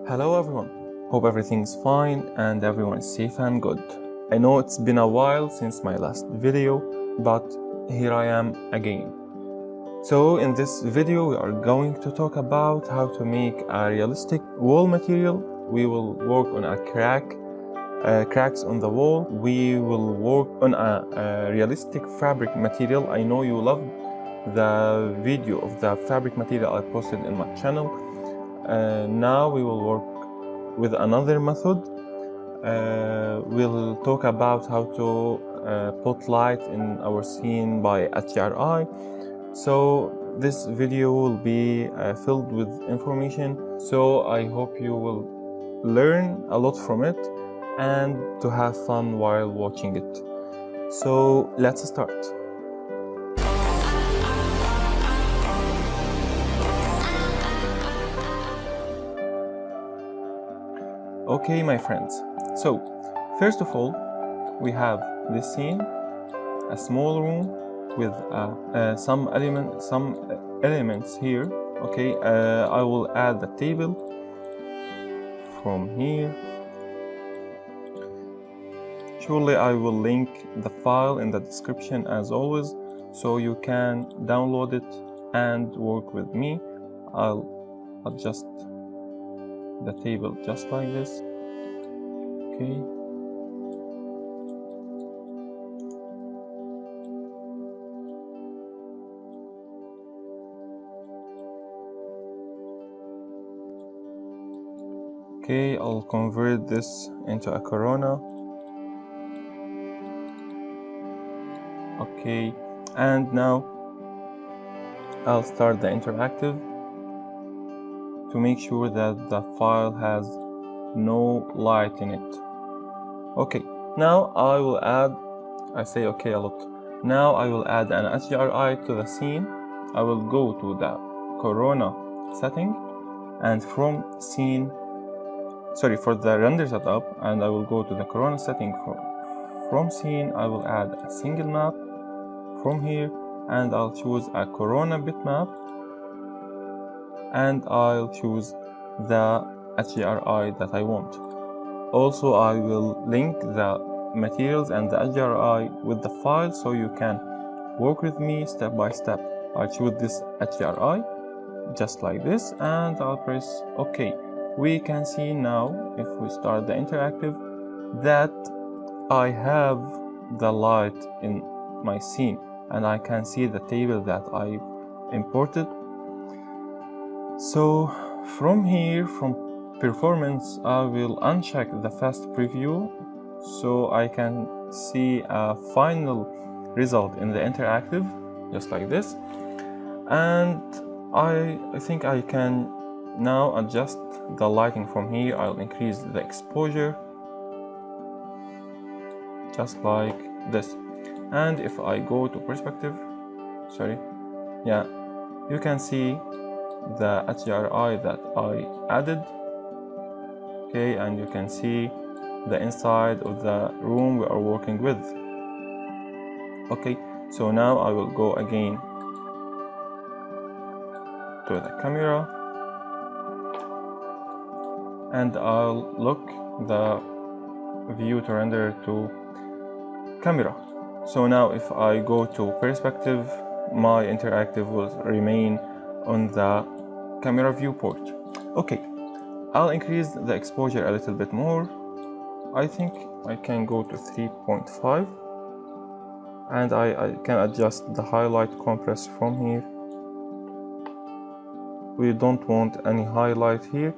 Hello everyone, hope everything's fine and everyone is safe and good. I know it's been a while since my last video, but here I am again. So in this video we are going to talk about how to make a realistic wall material. We will work on cracks on the wall. We will work on a realistic fabric material. I know you loved the video of the fabric material I posted in my channel. Now we will work with another method. We'll talk about how to put light in our scene by HDRI. So this video will be filled with information, so I hope you will learn a lot from it and to have fun while watching it. So let's start. Okay, my friends, so first of all we have this scene, a small room with some elements here. Okay, I will add the table from here. Surely I will link the file in the description as always, so you can download it and work with me. I'll adjust the table just like this. Okay. Okay, I'll convert this into a corona. Okay, and now I'll start the interactive to make sure that the file has no light in it. Okay, now I will add, I say okay a lot. Now I will add an HDRI to the scene. I will go to the corona setting and from scene, sorry, for the render setup, and I will go to the corona setting. From scene I will add a single map from here, and I'll choose a corona bitmap, and I'll choose the HDRI that I want. Also I will link the materials and the HDRI with the file so you can work with me step by step. I'll choose this HDRI just like this and I'll press OK. We can see now, if we start the interactive, that I have the light in my scene and I can see the table that I imported. So from here, from performance, I will uncheck the fast preview so I can see a final result in the interactive just like this. And I think I can now adjust the lighting from here. I'll increase the exposure just like this, and if I go to perspective, you can see the HDRI that I added. Okay, and you can see the inside of the room we are working with. Okay, so now I will go again to the camera and I'll look the view to render to camera. So now if I go to perspective, my interactive will remain on the camera viewport. Okay, I'll increase the exposure a little bit more. I think I can go to 3.5 and I can adjust the highlight compress from here. We don't want any highlight here.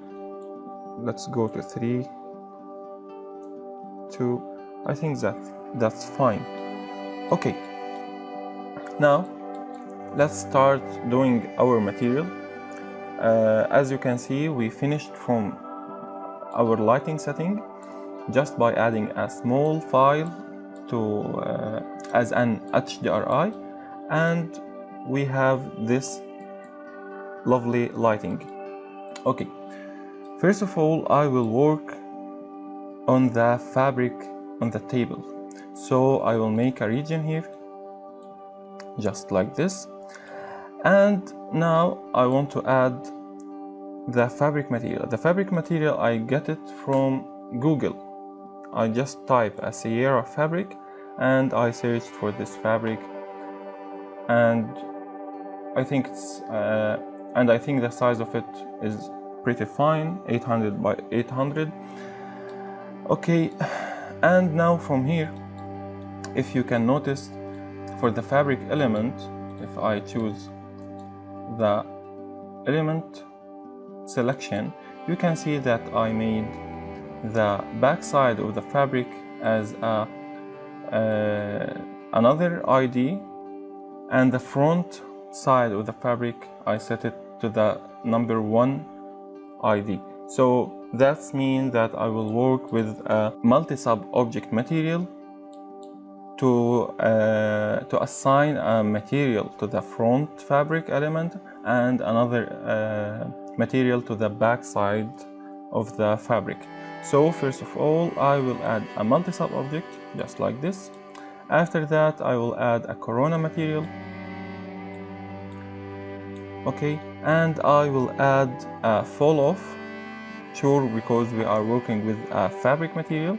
Let's go to 3, 2. I think that's fine. Okay, now let's start doing our material. As you can see, we finished from our lighting setting just by adding a small file to as an HDRI, and we have this lovely lighting. Okay, first of all I will work on the fabric on the table. So I will make a region here just like this, and now I want to add the fabric material. The fabric material, I get it from Google. I just type a Sierra fabric and I searched for this fabric, and I think the size of it is pretty fine, 800 by 800. Okay, and now from here, if you can notice, for the fabric element, if I choose the element selection, you can see that I made the back side of the fabric as another ID, and the front side of the fabric I set it to the number 1 ID. So that means that I will work with a multi-sub object material to assign a material to the front fabric element and another material to the back side of the fabric. So first of all, I will add a multi-sub object just like this. After that, I will add a corona material. Okay, and I will add a fall off. Sure, because we are working with a fabric material.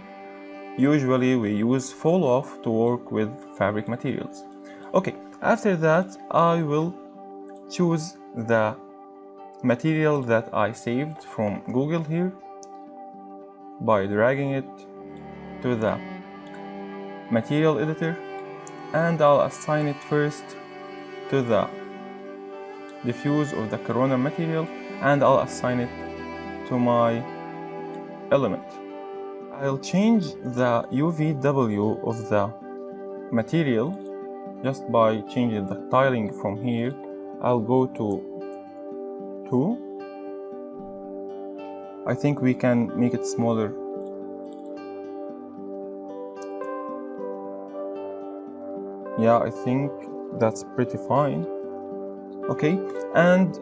Usually we use fall off to work with fabric materials. Okay, after that I will choose the material that I saved from Google here by dragging it to the material editor, and I'll assign it first to the diffuse of the corona material, and I'll assign it to my element. I'll change the UVW of the material just by changing the tiling from here. I'll go to 2. I think we can make it smaller. Yeah, I think that's pretty fine. Okay, and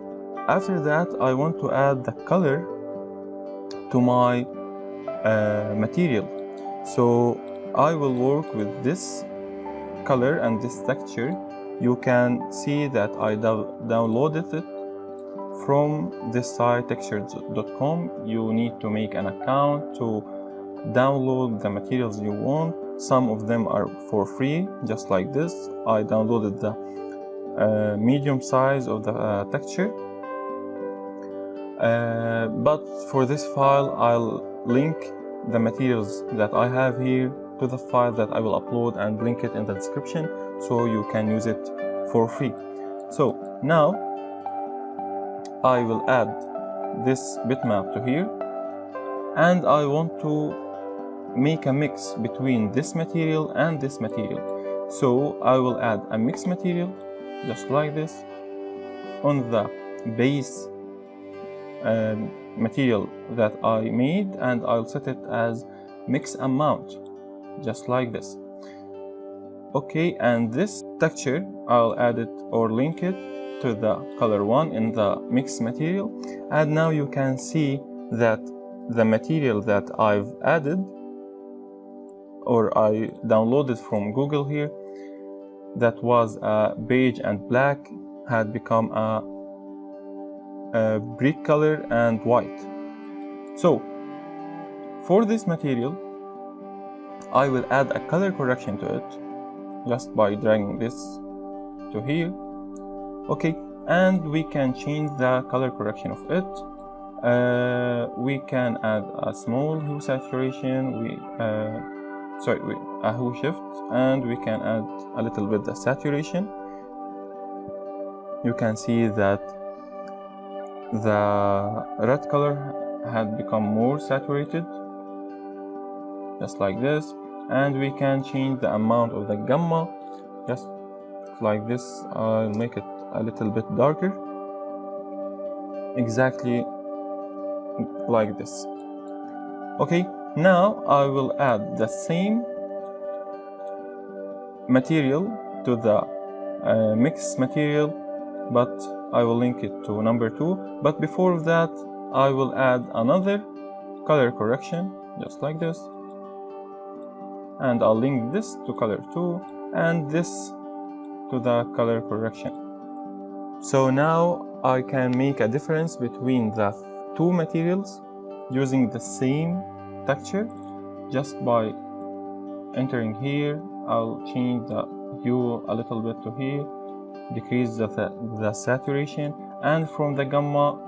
after that I want to add the color to my material. So I will work with this color and this texture. You can see that I downloaded it from this site textures.com. You need to make an account to download the materials you want. Some of them are for free, just like this. I downloaded the medium size of the texture. But for this file, I'll link the materials that I have here to the file that I will upload and link it in the description so you can use it for free. So now I will add this bitmap to here, and I want to make a mix between this material and this material. So I will add a mix material just like this on the base material that I made, and I'll set it as mix amount just like this. Okay, and this texture I'll add it or link it to the color 1 in the mix material, and now you can see that the material that I've added or I downloaded from Google here, that was a beige and black, had become a brick color and white. So for this material I will add a color correction to it just by dragging this to here. Okay, and we can change the color correction of it. We can add a small hue saturation, a hue shift, and we can add a little bit the saturation. You can see that the red color had become more saturated just like this, and we can change the amount of the gamma just like this. I'll make it a little bit darker, exactly like this. Okay, now I will add the same material to the mix material, but I will link it to number 2. But before that I will add another color correction just like this, and I'll link this to color 2 and this to the color correction. So now I can make a difference between the two materials using the same texture just by entering here. I'll change the hue a little bit to here, decrease the saturation, and from the gamma,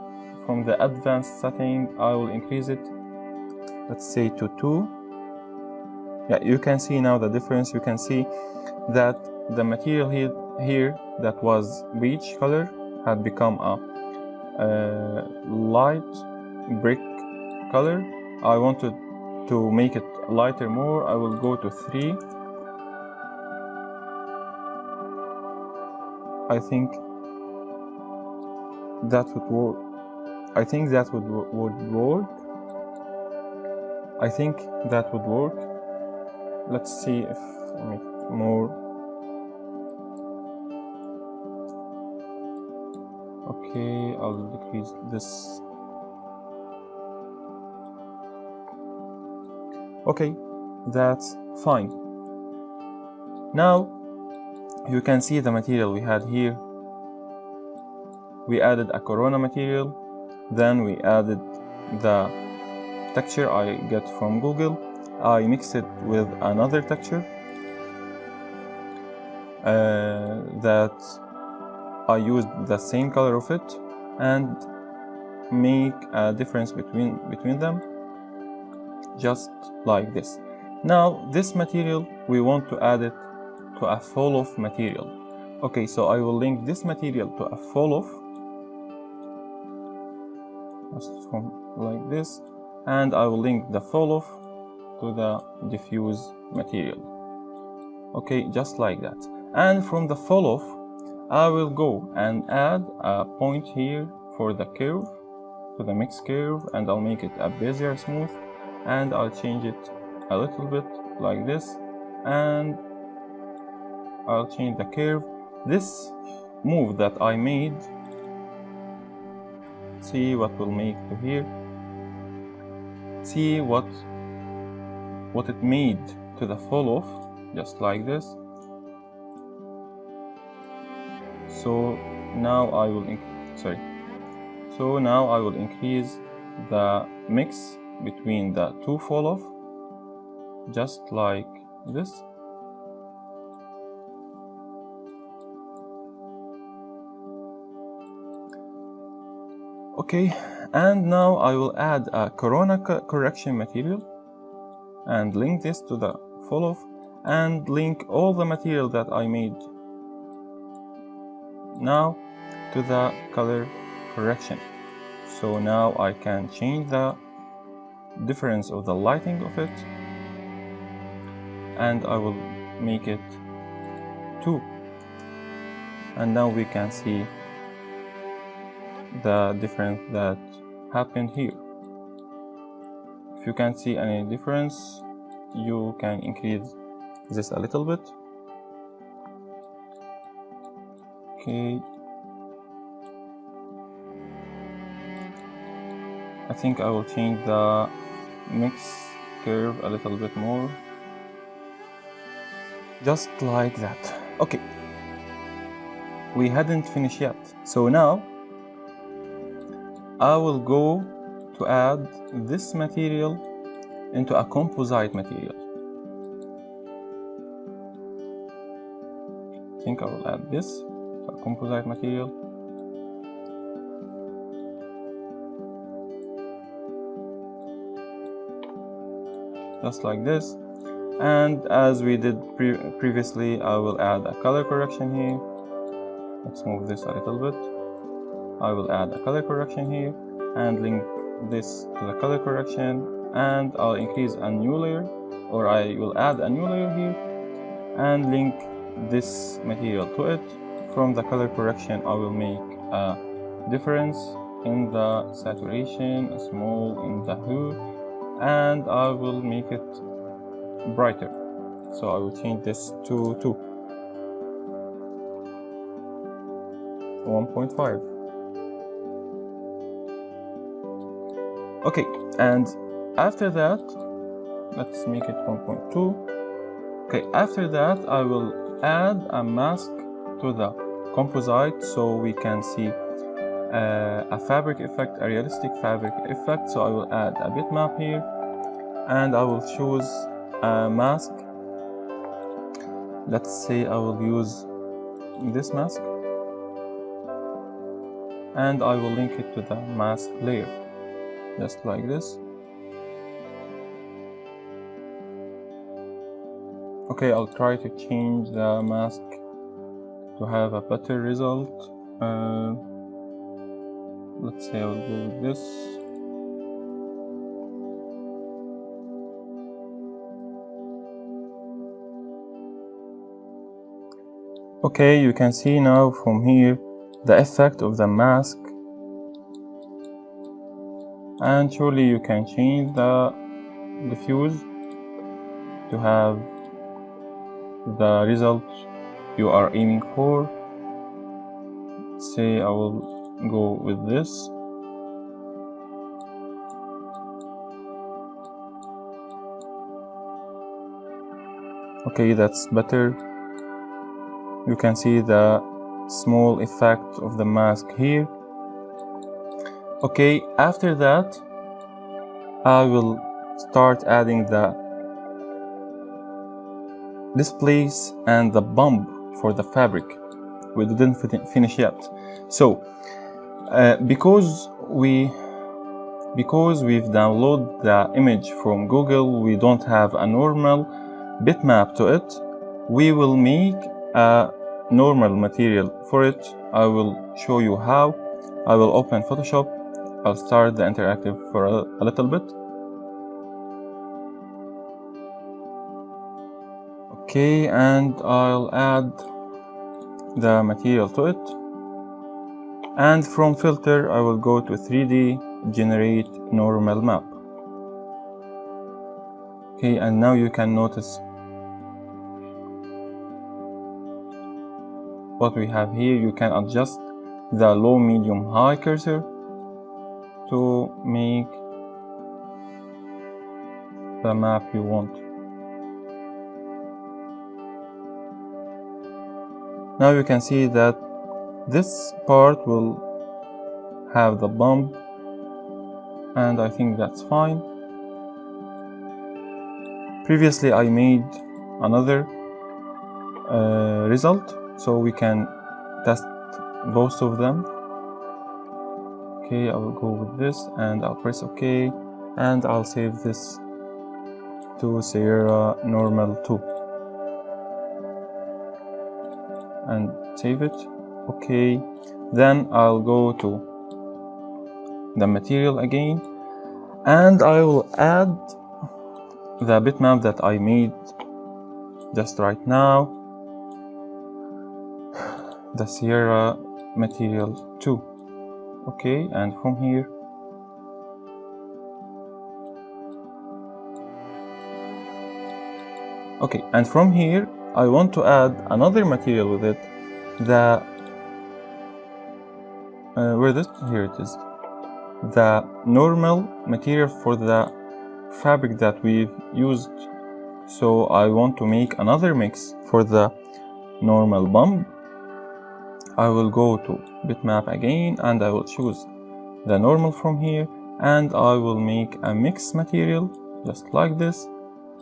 from the advanced setting, I will increase it, let's say to 2. Yeah, you can see now the difference. You can see that the material here that was beige color had become a light brick color. I wanted to make it lighter more. I will go to 3. I think that would work. I think that would work. I think that would work. Let's see if I make more. Okay, I'll decrease this. Okay, that's fine. Now you can see the material we had here. We added a corona material, then we added the texture I get from Google. I mixed it with another texture that I used the same color of it and make a difference between them, just like this. Now this material, we want to add it to a fall-off material. Okay, so I will link this material to a fall-off, just from like this, and I will link the fall-off to the diffuse material. Okay, just like that. And from the fall-off, I will go and add a point here for the curve, to the mix curve, and I'll make it a Bezier smooth, and I'll change it a little bit like this, and I'll change the curve. This move that I made, see what will make to here. See what it made to the fall off, just like this. So now I will increase the mix between the two fall off, just like this. Okay, and now I will add a corona correction material and link this to the fall off, and link all the material that I made now to the color correction. So now I can change the difference of the lighting of it, and I will make it 2, and now we can see the difference that happened here. If you can't see any difference, you can increase this a little bit. Okay, I think I will change the mix curve a little bit more, just like that. Okay, we hadn't finished yet, so now I will go to add this material into a composite material. I think I will add this to a composite material. Just like this. And as we did previously, I will add a color correction here. Let's move this a little bit. I will add a color correction here and link this to the color correction, and I'll increase a new layer, or I will add a new layer here and link this material to it. From the color correction, I will make a difference in the saturation, a small in the hue, and I will make it brighter. So I will change this to 1.5. Okay, and after that, let's make it 1.2. Okay, after that, I will add a mask to the composite so we can see a fabric effect, a realistic fabric effect. So I will add a bitmap here, and I will choose a mask. Let's say I will use this mask, and I will link it to the mask layer, just like this. Okay, I'll try to change the mask to have a better result. Let's say I'll go with this. Okay, you can see now from here the effect of the mask, and surely you can change the diffuse to have the result you are aiming for. Say I will go with this. Okay, that's better. You can see the small effect of the mask here. Okay, after that I will start adding the displace and the bump for the fabric. We didn't finish yet. So because we've downloaded the image from Google, we don't have a normal bitmap to it. We will make a normal material for it. I will show you how. I will open Photoshop. I'll start the interactive for a little bit. Okay, and I'll add the material to it. And from filter, I will go to 3D, generate normal map. Okay, and now you can notice what we have here. You can adjust the low, medium, high cursor to make the map you want. Now you can see that this part will have the bump, and I think that's fine. Previously I made another result, so we can test both of them. Okay, I will go with this and I'll press OK, and I'll save this to Sierra Normal 2 and save it. Okay, then I'll go to the material again, and I will add the bitmap that I made just right now, the Sierra Material 2. Okay, and from here I want to add another material with it. Here it is. The normal material for the fabric that we've used. So I want to make another mix for the normal bump. I will go to bitmap again, and I will choose the normal from here, and I will make a mix material just like this,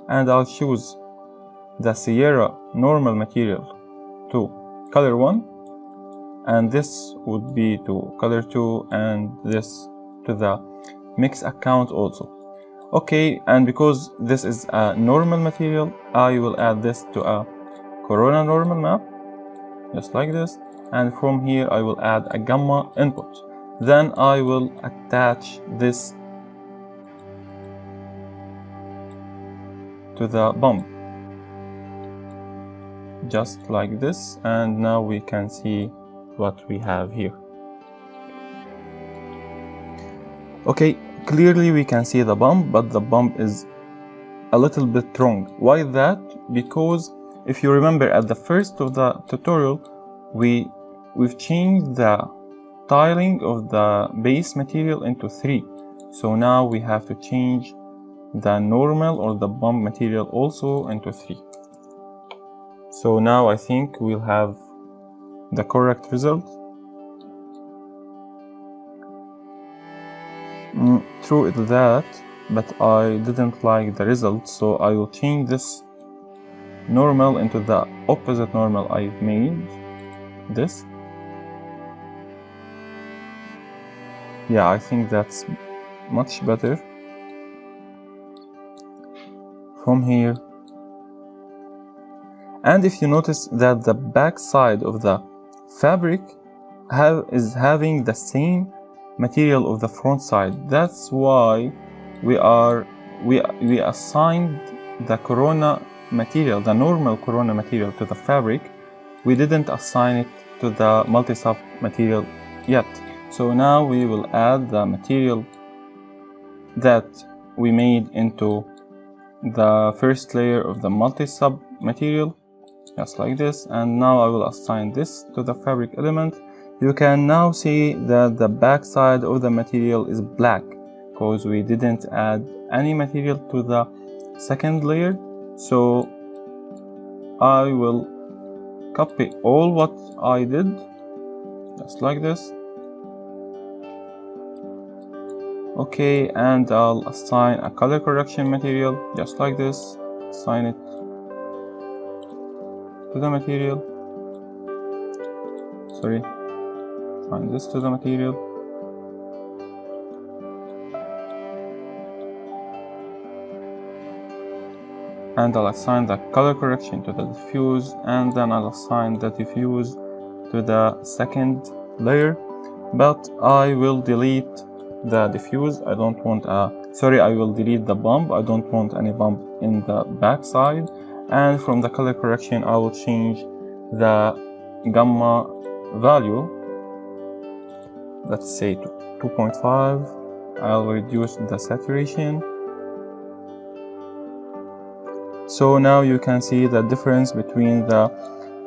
and I'll choose the Sierra normal material to color 1, and this would be to color 2, and this to the mix account also. Okay, and because this is a normal material, I will add this to a Corona normal map just like this, and from here I will add a gamma input. Then I will attach this to the bump just like this, and now we can see what we have here. Okay, clearly we can see the bump, but the bump is a little bit wrong. Why that? Because if you remember at the first of the tutorial, we've changed the tiling of the base material into 3. So now we have to change the normal or the bump material also into 3. So now I think we'll have the correct result. through that, but I didn't like the result, so I will change this normal into the opposite normal I've made. This. Yeah, I think that's much better. From here. And if you notice that the back side of the fabric is having the same material of the front side. That's why we assigned the corona material, the normal corona material, to the fabric. We didn't assign it to the multi-sub material yet. So now we will add the material that we made into the first layer of the multi-sub material, just like this. And now I will assign this to the fabric element. You can now see that the back side of the material is black because we didn't add any material to the second layer. So I will copy all what I did, just like this. Okay, and I'll assign a color correction material, just like this. Assign it to the material. Sorry, assign this to the material. And I'll assign the color correction to the diffuse, and then I'll assign the diffuse to the second layer. But I will delete the diffuse. I don't want I will delete the bump. I don't want any bump in the back side. And from the color correction, I will change the gamma value, let's say to 2.5. I'll reduce the saturation. So now you can see the difference between the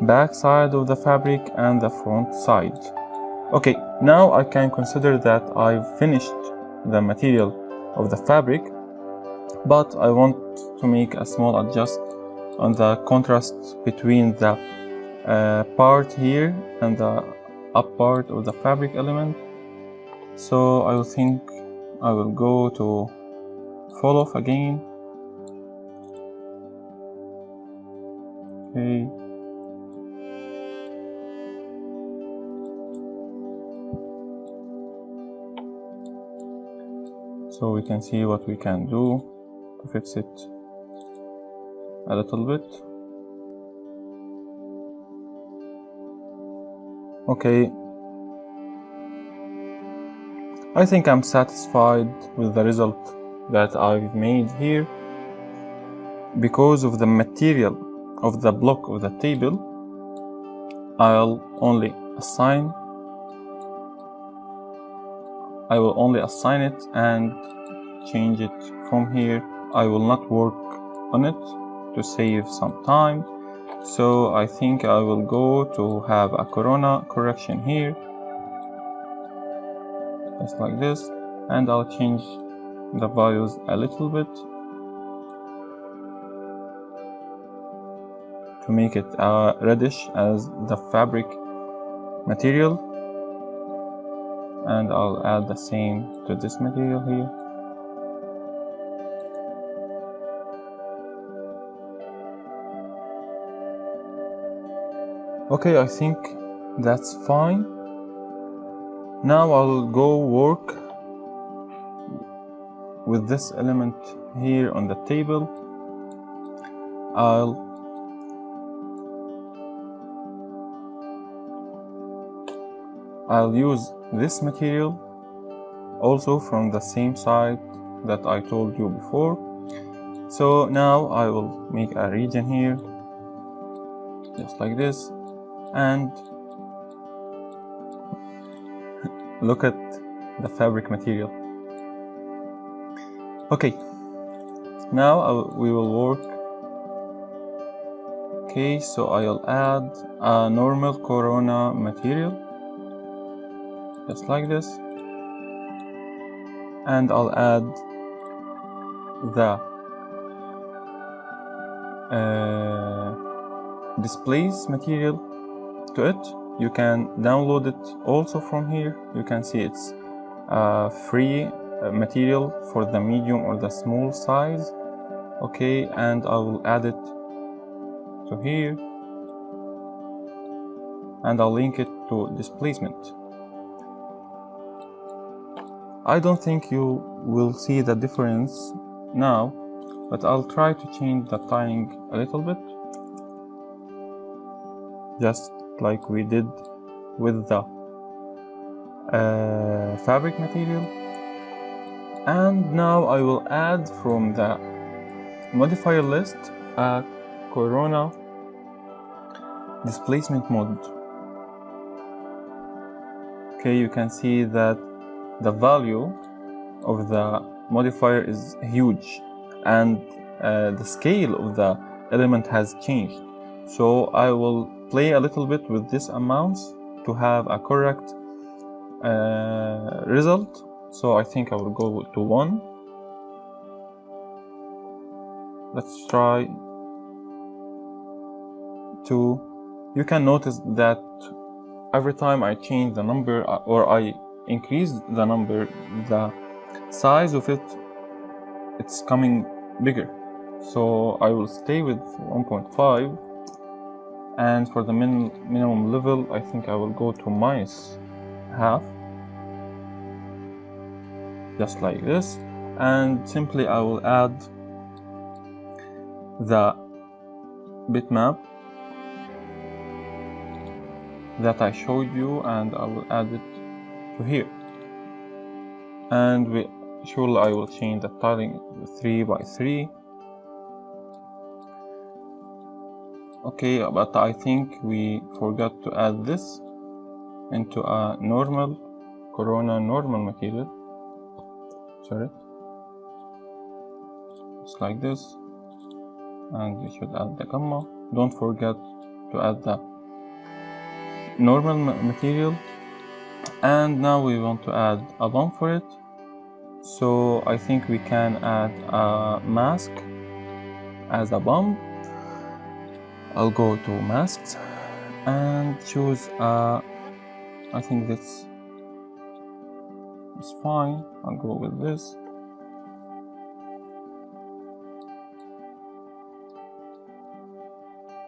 back side of the fabric and the front side. Okay, now I can consider that I've finished the material of the fabric, but I want to make a small adjust on the contrast between the part here and the up part of the fabric element. So I will think I will go to fall off again. Okay. So we can see what we can do to fix it a little bit. Okay, I think I'm satisfied with the result that I've made here. Because of the material of the block of the table, I will only assign it and change it from here. I will not work on it to save some time. So I think I will go to have a corona correction here, just like this, and I'll change the values a little bit to make it reddish as the fabric material. And I'll add the same to this material here. Okay, I think that's fine. Now I'll go work with this element here on the table. I'll use this material also from the same side that I told you before. So now I will make a region here, just like this, and look at the fabric material. Okay, now we will work. Okay, so I'll add a normal corona material, just like this, and I'll add the Displace material to it. You can download it also from here. You can see it's free material for the medium or the small size. Okay, and I will add it to here, and I'll link it to displacement. I don't think you will see the difference now, but I'll try to change the tiling a little bit, just like we did with the fabric material. And now I will add from the modifier list a corona displacement mode. Okay, you can see that the value of the modifier is huge, and the scale of the element has changed. So I will play a little bit with these amounts to have a correct result. So I think I will go to 1. Let's try 2. You can notice that every time I change the number or I increase the number, the size of it's coming bigger. So I will stay with 1.5, and for the minimum level I think I will go to -half, just like this, and simply I will add the bitmap that I showed you, and I will add it to here. And surely I will change the tiling 3 by 3. Okay, but I think we forgot to add this into a corona normal material. Sorry, just like this, and we should add the gamma. Don't forget to add the normal material. And now we want to add a bump for it, so I think we can add a mask as a bump. I'll go to masks and choose I think this is fine. I'll go with this.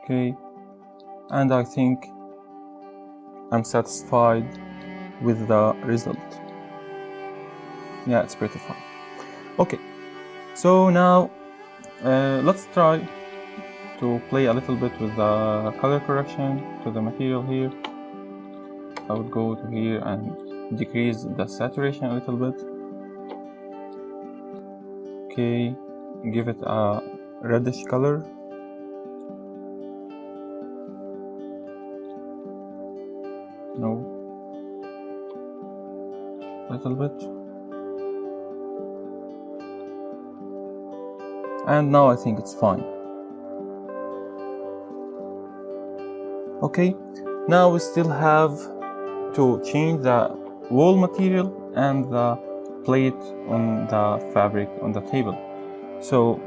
Okay, and I think I'm satisfied with the result. Yeah, it's pretty fine. Okay, so now let's try to play a little bit with the color correction to the material here. I would go to here and decrease the saturation a little bit. Okay, give it a reddish color. No, a little bit. And now I think it's fine. Okay, now we still have to change the wall material and the plate on the fabric on the table. So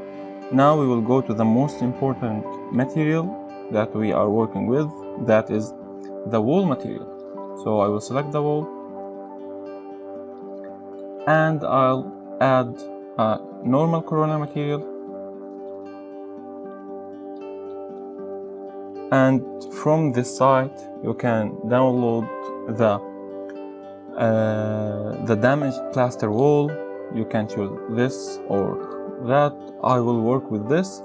now we will go to the most important material that we are working with, that is the wall material. So I will select the wall, and I'll add a normal corona material, and from this site you can download the damaged plaster wall. You can choose this or that. I will work with this.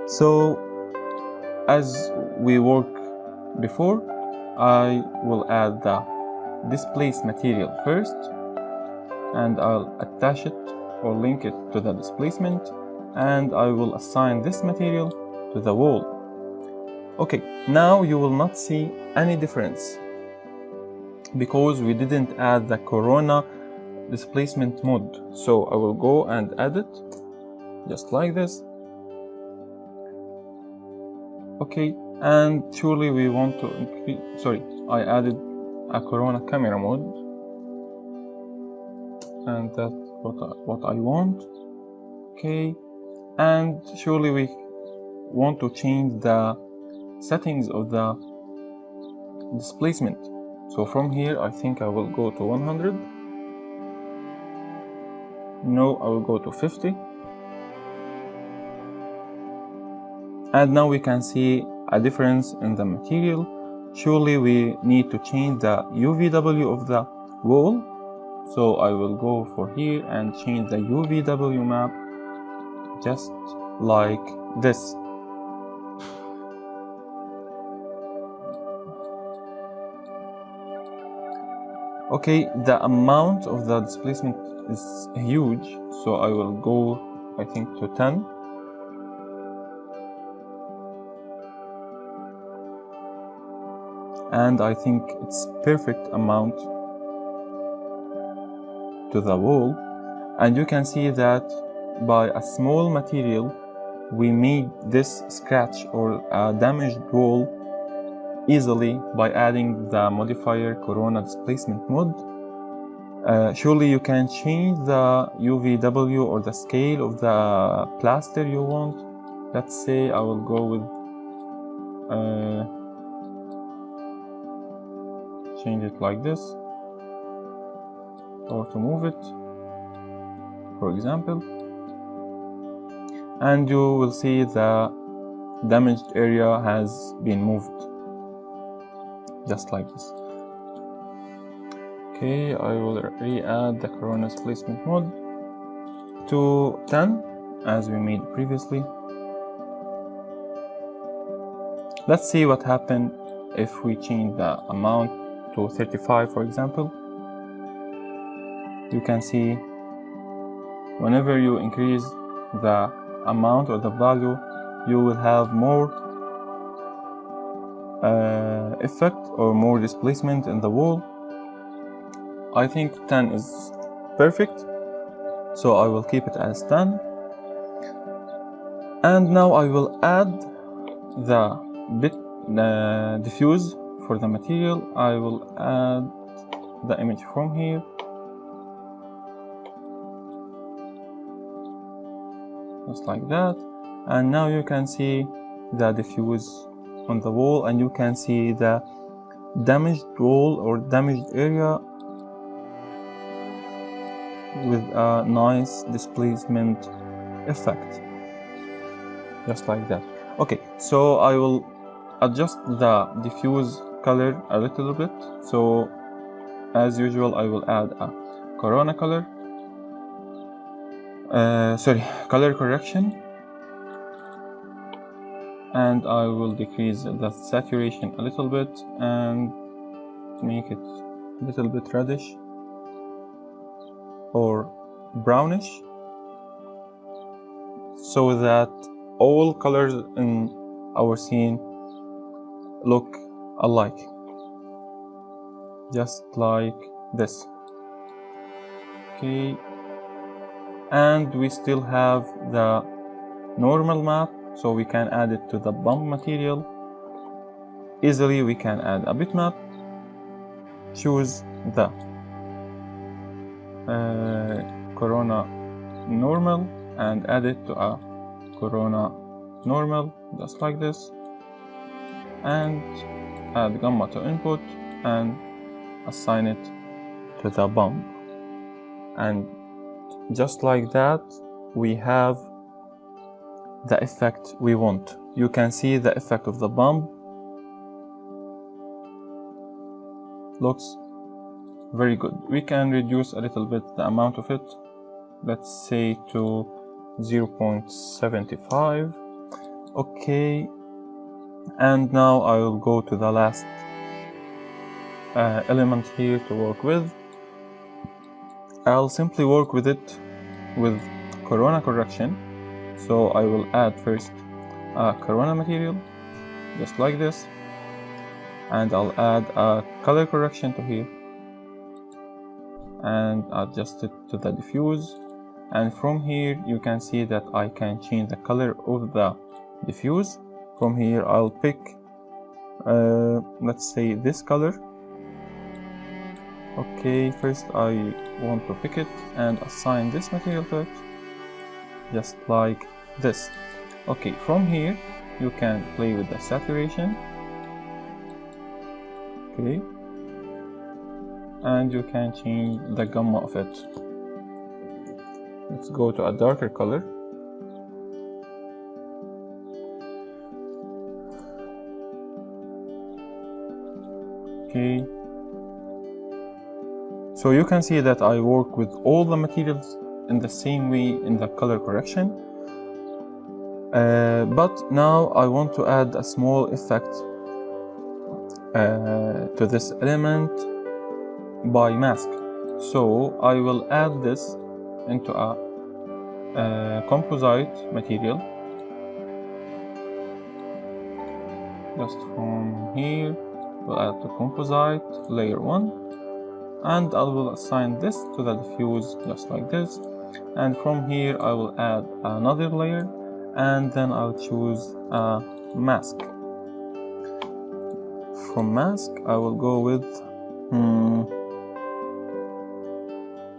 So as we worked before, I will add the Displace material first, and I'll attach it or link it to the displacement, and I will assign this material to the wall. Okay, now you will not see any difference because we didn't add the corona displacement mode. So I will go and add it just like this. Okay, and surely we want to increase, sorry, I added a corona camera mode, and that's what I want. Okay, and surely we want to change the settings of the displacement. So from here I think I will go to 100, No, I will go to 50. And now we can see a difference in the material. Surely we need to change the UVW of the wall. So I will go for here and change the UVW map just like this. Okay, the amount of the displacement is huge, so I will go, I think, to 10. And I think it's perfect amount to the wall. And you can see that by a small material, we made this scratch or a damaged wall easily by adding the modifier Corona Displacement Mod. Surely you can change the UVW or the scale of the plaster you want. Let's say I will go with change it like this, or to move it, for example, and you will see the damaged area has been moved just like this. Okay, I will re-add the Corona Displacement Mode to 10 as we made previously. Let's see what happened if we change the amount to 35, for example. You can see whenever you increase the amount or the value, you will have more effect or more displacement in the wall. I think 10 is perfect, so I will keep it as 10. And now I will add the bit diffuse for the material. I will add the image from here, just like that. And now you can see the diffuse on the wall, and you can see the damaged wall or damaged area with a nice displacement effect, just like that. Okay, so I will adjust the diffuse color a little bit. So as usual, I will add a Corona color, color correction, and I will decrease the saturation a little bit and make it a little bit reddish or brownish, so that all colors in our scene look alike, just like this. Okay, and we still have the normal map, so we can add it to the bump material easily. We can add a bitmap, choose the Corona normal and add it to a Corona normal, just like this, and add gamma to input and assign it to the bump. And just like that, we have the effect we want. You can see the effect of the bump looks very good. We can reduce a little bit the amount of it, let's say to 0.75. okay, and now I will go to the last element here to work with. I'll simply work with it with Corona correction. So I will add first a Corona material, just like this, and I'll add a color correction to here and adjust it to the diffuse. And from here you can see that I can change the color of the diffuse. From here I'll pick let's say this color. Okay, first I want to pick it and assign this material to it, just like this. Okay, from here you can play with the saturation. Okay, and you can change the gamma of it. Let's go to a darker color. Okay. So you can see that I work with all the materials in the same way in the color correction. But now I want to add a small effect to this element by mask. So I will add this into a composite material. Just from here, we'll add the composite layer 1, and I will assign this to the diffuse just like this. And from here I will add another layer, and then I'll choose a mask. From mask I will go with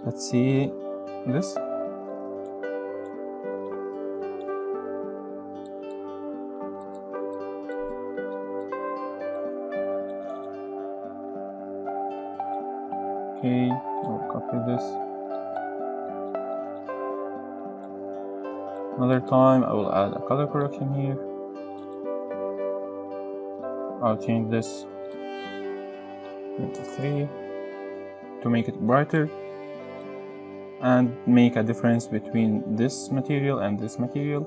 let's see this. Okay, I'll copy this. Another time I will add a color correction here. I'll change this into 3 to make it brighter and make a difference between this material and this material.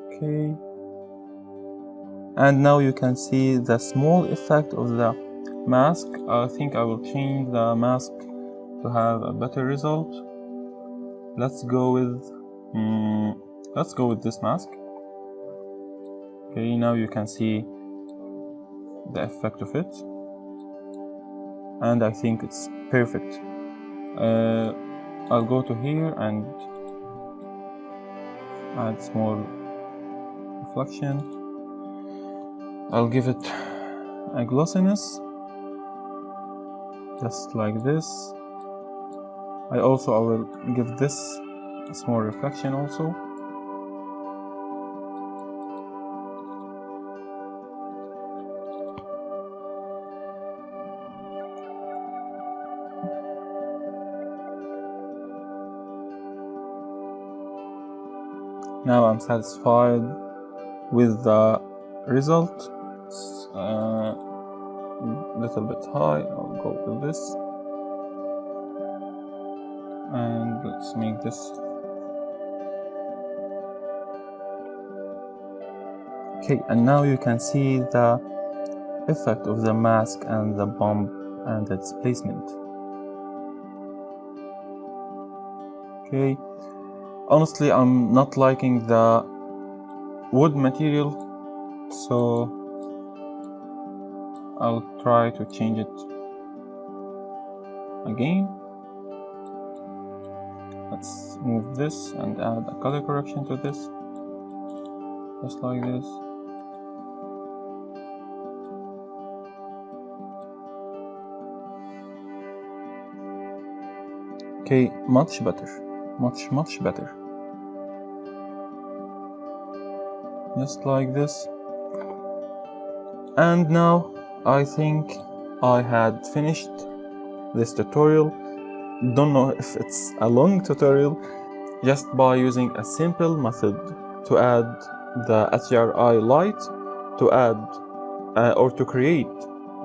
Okay, and now you can see the small effect of the mask. I think I will change the mask to have a better result. Let's go with this mask. Okay, now you can see the effect of it, and I think it's perfect. I'll go to here and add small reflection. I'll give it a glossiness just like this. I will give this a small reflection also. Now I'm satisfied with the result. It's a little bit high. I'll go with this, and let's make this. Okay, and now you can see the effect of the mask and the bump and the displacement. Okay, honestly I'm not liking the wood material, so I'll try to change it again. Let's move this and add a color correction to this, just like this. Okay, much better, much better. Just like this. And now I think I had finished this tutorial. Don't know if it's a long tutorial. Just by using a simple method to add the HDRI light, to add or to create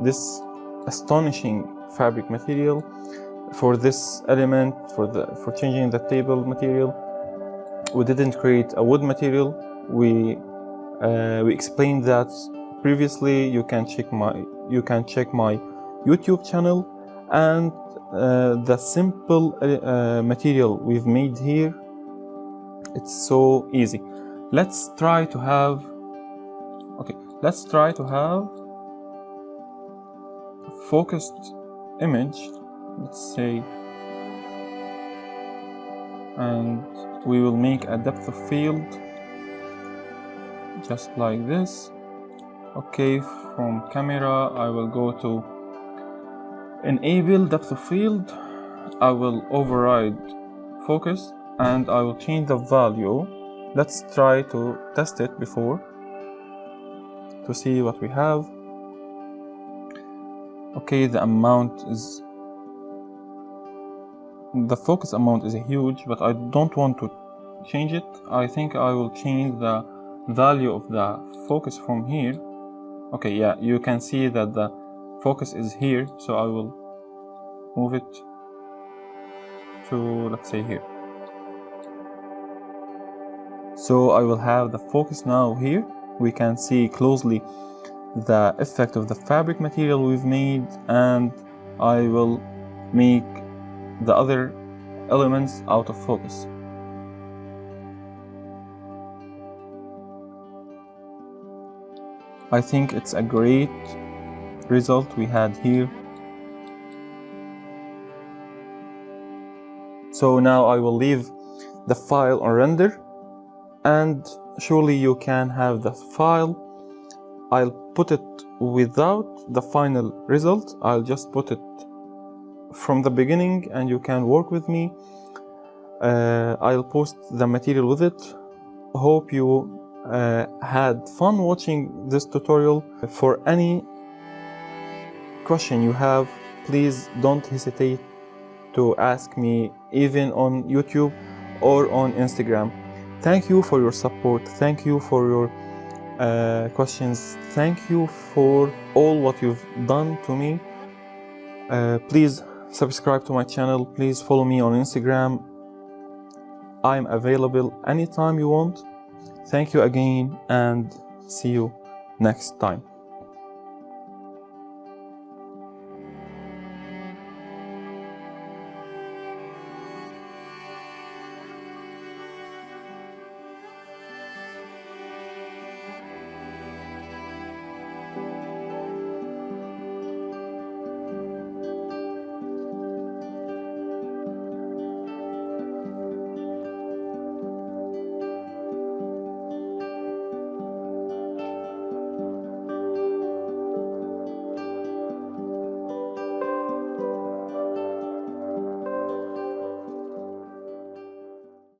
this astonishing fabric material for this element, for changing the table material. We didn't create a wood material. We explained that previously. You can check my YouTube channel, and the simple material we've made here, it's so easy. Let's try to have a focused image, let's say, and we will make a depth of field just like this. Okay, from camera I will go to enable depth of field. I will override focus and I will change the value. Let's try to test it before to see what we have. Okay, the amount is the focus amount is huge, but I don't want to change it. I think I will change the value of the focus from here. Okay, yeah, you can see that the focus is here, so I will move it to, let's say, here. So I will have the focus now here. We can see closely the effect of the fabric material we've made, and I will make the other elements out of focus. I think it's a great result we had here. So now I will leave the file on render, and surely you can have the file. I'll put it without the final result. I'll just put it from the beginning and you can work with me. I'll post the material with it. Hope you had fun watching this tutorial. For any question you have, please don't hesitate to ask me, even on YouTube or on Instagram. Thank you for your support. Thank you for your questions. Thank you for all what you've done to me. Please subscribe to my channel. Please follow me on Instagram. I'm available anytime you want. Thank you again, and see you next time.